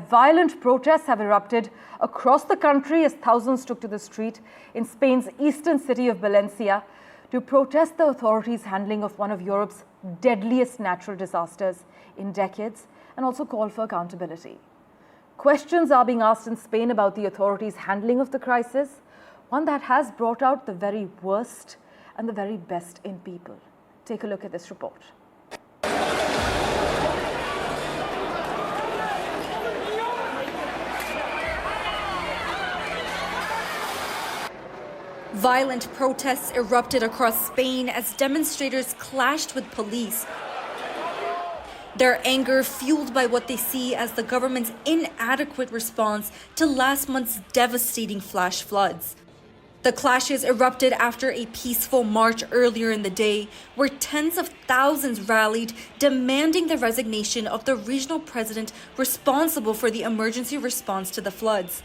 violent protests have erupted across the country as thousands took to the street in Spain's eastern city of Valencia to protest the authorities' handling of one of Europe's deadliest natural disasters in decades and also call for accountability. Questions are being asked in Spain about the authorities' handling of the crisis, one that has brought out the very worst and the very best in people. Take a look at this report. Violent protests erupted across Spain as demonstrators clashed with police. Their anger fueled by what they see as the government's inadequate response to last month's devastating flash floods. The clashes erupted after a peaceful march earlier in the day, where tens of thousands rallied, demanding the resignation of the regional president responsible for the emergency response to the floods.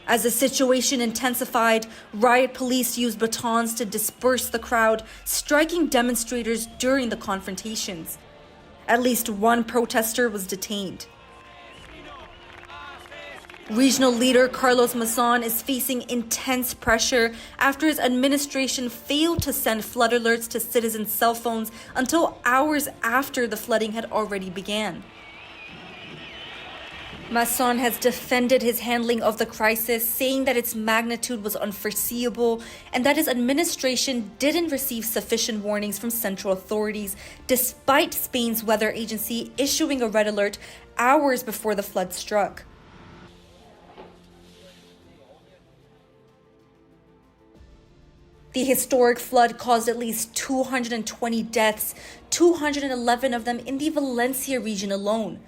As the situation intensified, riot police used batons to disperse the crowd, striking demonstrators during the confrontations. At least one protester was detained. Regional leader Carlos Mason is facing intense pressure after his administration failed to send flood alerts to citizens' cell phones until hours after the flooding had already begun. Mason has defended his handling of the crisis, saying that its magnitude was unforeseeable and that his administration didn't receive sufficient warnings from central authorities, despite Spain's weather agency issuing a red alert hours before the flood struck. The historic flood caused at least 220 deaths, 211 of them in the Valencia region alone.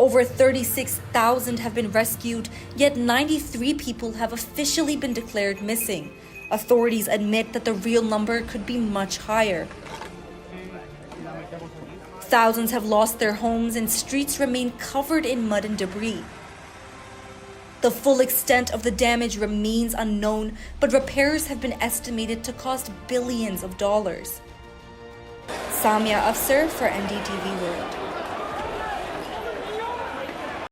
Over 36,000 have been rescued, yet 93 people have officially been declared missing. Authorities admit that the real number could be much higher. Thousands have lost their homes and streets remain covered in mud and debris. The full extent of the damage remains unknown, but repairs have been estimated to cost billions of dollars. Samia Afsar for NDTV World.